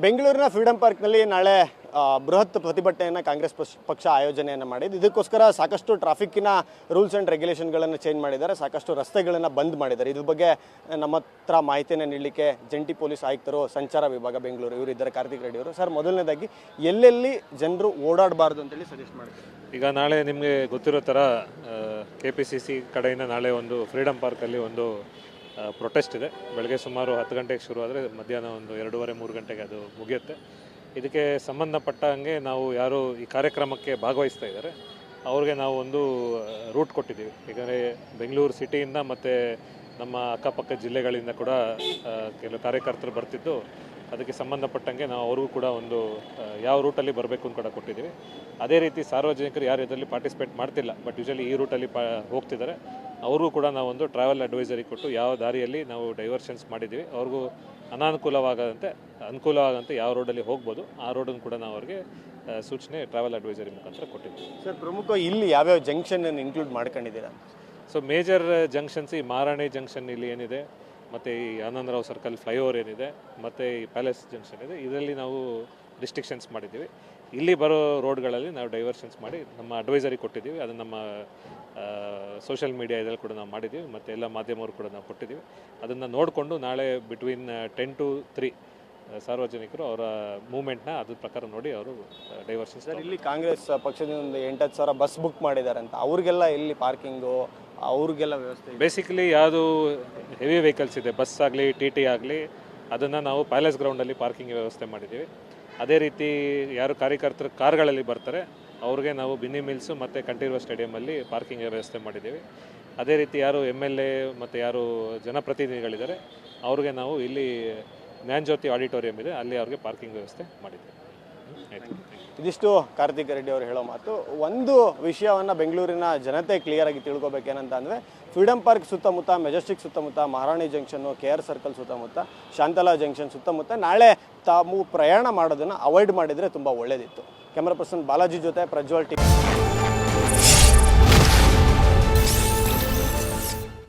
ಬೆಂಗಳೂರಿನ ಫ್ರೀಡಂ ಪಾರ್ಕ್ನಲ್ಲಿ ನಾಳೆ ಬೃಹತ್ ಪ್ರತಿಭಟನೆಯನ್ನು ಕಾಂಗ್ರೆಸ್ ಪಕ್ಷ ಆಯೋಜನೆಯನ್ನು ಮಾಡಿದ್ದು. ಇದಕ್ಕೋಸ್ಕರ ಸಾಕಷ್ಟು ಟ್ರಾಫಿಕ್ಕಿನ ರೂಲ್ಸ್ ಆ್ಯಂಡ್ ರೆಗ್ಯುಲೇಷನ್ಗಳನ್ನು ಚೇಂಜ್ ಮಾಡಿದ್ದಾರೆ, ಸಾಕಷ್ಟು ರಸ್ತೆಗಳನ್ನು ಬಂದ್ ಮಾಡಿದ್ದಾರೆ. ಇದ್ರ ಬಗ್ಗೆ ನಮ್ಮ ಹತ್ರ ಮಾಹಿತಿಯನ್ನು ನೀಡಲಿಕ್ಕೆ ಜಂಟಿ ಪೊಲೀಸ್ ಆಯುಕ್ತರು ಸಂಚಾರ ವಿಭಾಗ ಬೆಂಗಳೂರು ಇವರಿದ್ದಾರೆ, ಕಾರ್ತಿಕ್ ರೆಡ್ಡಿ ಅವರು. ಸರ್, ಮೊದಲನೇದಾಗಿ ಎಲ್ಲೆಲ್ಲಿ ಜನರು ಓಡಾಡಬಾರ್ದು ಅಂತೇಳಿ ಸಜೆಸ್ಟ್ ಮಾಡ್ತಾರೆ? ಈಗ ನಾಳೆ ನಿಮಗೆ ಗೊತ್ತಿರೋ ಥರ KPCC ಕಡೆಯಿಂದ ನಾಳೆ ಒಂದು ಫ್ರೀಡಂ ಪಾರ್ಕಲ್ಲಿ ಒಂದು ಪ್ರೊಟೆಸ್ಟ್ ಇದೆ. ಬೆಳಗ್ಗೆ ಸುಮಾರು 10 ಗಂಟೆಗೆ ಶುರು ಆದರೆ ಮಧ್ಯಾಹ್ನ ಒಂದು 2:30-3 ಗಂಟೆಗೆ ಅದು ಮುಗಿಯುತ್ತೆ. ಇದಕ್ಕೆ ಸಂಬಂಧಪಟ್ಟ ಹಾಗೆ ನಾವು ಯಾರು ಈ ಕಾರ್ಯಕ್ರಮಕ್ಕೆ ಭಾಗವಹಿಸ್ತಾ ಇದ್ದಾರೆ ಅವ್ರಿಗೆ ನಾವು ಒಂದು ರೂಟ್ ಕೊಟ್ಟಿದ್ದೀವಿ. ಯಾಕಂದರೆ ಬೆಂಗಳೂರು ಸಿಟಿಯಿಂದ ಮತ್ತು ನಮ್ಮ ಅಕ್ಕಪಕ್ಕ ಜಿಲ್ಲೆಗಳಿಂದ ಕೂಡ ಕೆಲವು ಕಾರ್ಯಕರ್ತರು ಬರ್ತಿದ್ದು, ಅದಕ್ಕೆ ಸಂಬಂಧಪಟ್ಟಂಗೆ ನಾವು ಅವ್ರಿಗೂ ಕೂಡ ಒಂದು ಯಾವ ರೂಟಲ್ಲಿ ಬರಬೇಕು ಅಂತ ಕೂಡ ಕೊಟ್ಟಿದ್ದೀವಿ. ಅದೇ ರೀತಿ ಸಾರ್ವಜನಿಕರು ಯಾರು ಇದರಲ್ಲಿ ಪಾರ್ಟಿಸಿಪೇಟ್ ಮಾಡ್ತಿಲ್ಲ ಬಟ್ ಯೂಶಲಿ ಈ ರೂಟಲ್ಲಿ ಹೋಗ್ತಿದ್ದಾರೆ ಅವ್ರಿಗೂ ಕೂಡ ನಾವು ಒಂದು ಟ್ರಾವೆಲ್ ಅಡ್ವೈಸರಿ ಕೊಟ್ಟು ಯಾವ ದಾರಿಯಲ್ಲಿ ನಾವು ಡೈವರ್ಷನ್ಸ್ ಮಾಡಿದ್ದೀವಿ ಅವ್ರಿಗೂ ಅನುಕೂಲವಾಗಂತೆ ಯಾವ ರೋಡಲ್ಲಿ ಹೋಗ್ಬೋದು ಆ ರೋಡನ್ನು ಕೂಡ ನಾವು ಅವ್ರಿಗೆ ಸೂಚನೆ ಟ್ರಾವೆಲ್ ಅಡ್ವೈಸರಿ ಮುಖಾಂತರ ಕೊಟ್ಟಿದ್ದೀವಿ. ಸರ್, ಪ್ರಮುಖ ಇಲ್ಲಿ ಯಾವ್ಯಾವ ಜಂಕ್ಷನ್ ಇನ್ಕ್ಲೂಡ್ ಮಾಡ್ಕೊಂಡಿದ್ದೀರಾ? ಸೊ ಮೇಜರ್ ಜಂಕ್ಷನ್ಸ್ ಈ ಮಹಾರಾಣಿ ಜಂಕ್ಷನ್ ಇಲ್ಲಿ ಏನಿದೆ, ಮತ್ತು ಈ ಆನಂದರಾವ್ ಸರ್ಕಲ್ ಫ್ಲೈಓವರ್ ಏನಿದೆ, ಮತ್ತು ಈ ಪ್ಯಾಲೇಸ್ ಜಂಕ್ಷನ್ ಇದೆ, ಇದರಲ್ಲಿ ನಾವು ರಿಸ್ಟ್ರಿಕ್ಷನ್ಸ್ ಮಾಡಿದ್ದೀವಿ. ಇಲ್ಲಿ ಬರೋ ರೋಡ್ಗಳಲ್ಲಿ ನಾವು ಡೈವರ್ಷನ್ಸ್ ಮಾಡಿ ನಮ್ಮ ಅಡ್ವೈಸರಿ ಕೊಟ್ಟಿದ್ದೀವಿ. ಅದನ್ನು ನಮ್ಮ ಸೋಷಿಯಲ್ ಮೀಡಿಯಾ ಇದರಲ್ಲಿ ಕೂಡ ನಾವು ಮಾಡಿದ್ದೀವಿ ಮತ್ತು ಎಲ್ಲ ಮಾಧ್ಯಮವರು ಕೂಡ ನಾವು ಕೊಟ್ಟಿದ್ದೀವಿ. ಅದನ್ನು ನೋಡಿಕೊಂಡು ನಾಳೆ ಬಿಟ್ವೀನ್ 10 to 3 ಸಾರ್ವಜನಿಕರು ಅವರ ಮೂವ್ಮೆಂಟ್ನ ಅದ್ರ ಪ್ರಕಾರ ನೋಡಿ ಅವರು ಡೈವರ್ಷನ್ಸ್. ಸರ್, ಇಲ್ಲಿ ಕಾಂಗ್ರೆಸ್ ಪಕ್ಷದಿಂದ ಒಂದು 8-10 ಸಾವಿರ ಬಸ್ ಬುಕ್ ಮಾಡಿದ್ದಾರೆ ಅಂತ, ಅವ್ರಿಗೆಲ್ಲ ಇಲ್ಲಿ ಪಾರ್ಕಿಂಗು ಅವ್ರಿಗೆಲ್ಲ ವ್ಯವಸ್ಥೆ? ಬೇಸಿಕಲಿ ಯಾವುದು ಹೆವಿ ವೆಹಿಕಲ್ಸ್ ಇದೆ, ಬಸ್ ಆಗಲಿ TT ಆಗಲಿ, ಅದನ್ನು ನಾವು ಪ್ಯಾಲೇಸ್ ಗ್ರೌಂಡಲ್ಲಿ ಪಾರ್ಕಿಂಗ್ ವ್ಯವಸ್ಥೆ ಮಾಡಿದ್ದೀವಿ. ಅದೇ ರೀತಿ ಯಾರು ಕಾರ್ಯಕರ್ತರು ಕಾರ್ಗಳಲ್ಲಿ ಬರ್ತಾರೆ ಅವ್ರಿಗೆ ನಾವು ಬಿನ್ನಿ ಮಿಲ್ಸು ಮತ್ತು ಕಂಠೀರವ ಸ್ಟೇಡಿಯಮಲ್ಲಿ ಪಾರ್ಕಿಂಗ್ ವ್ಯವಸ್ಥೆ ಮಾಡಿದ್ದೀವಿ. ಅದೇ ರೀತಿ ಯಾರು MLA ಮತ್ತು ಯಾರು ಜನಪ್ರತಿನಿಧಿಗಳಿದ್ದಾರೆ ಅವ್ರಿಗೆ ನಾವು ಇಲ್ಲಿ ಜ್ಞಾನಜ್ಯೋತಿ ಆಡಿಟೋರಿಯಂ ಇದೆ, ಅಲ್ಲಿ ಅವ್ರಿಗೆ ಪಾರ್ಕಿಂಗ್ ವ್ಯವಸ್ಥೆ ಮಾಡಿದ್ದೀವಿ. ಇದಿಷ್ಟು ಕಾರ್ತಿಕ್ ರೆಡ್ಡಿ ಅವರು ಹೇಳೋ ಮಾತು. ಒಂದು ವಿಷಯವನ್ನು ಬೆಂಗಳೂರಿನ ಜನತೆ ಕ್ಲಿಯರಾಗಿ ತಿಳ್ಕೊಬೇಕೇನಂತ ಅಂದರೆ, ಫ್ರೀಡಂ ಪಾರ್ಕ್ ಸುತ್ತಮುತ್ತ, ಮೆಜೆಸ್ಟಿಕ್ ಸುತ್ತಮುತ್ತ, ಮಹಾರಾಣಿ ಜಂಕ್ಷನ್ನು, KR ಸರ್ಕಲ್ ಸುತ್ತಮುತ್ತ, ಶಾಂತಲಾ ಜಂಕ್ಷನ್ ಸುತ್ತಮುತ್ತ ನಾಳೆ ತಾವು ಪ್ರಯಾಣ ಮಾಡೋದನ್ನು ಅವಾಯ್ಡ್ ಮಾಡಿದರೆ ತುಂಬ ಒಳ್ಳೆಯದಿತ್ತು. ಕ್ಯಾಮ್ರಾ ಪರ್ಸನ್ ಬಾಲಾಜಿ ಜೊತೆ ಪ್ರಜ್ವಲ್ ಟಿ.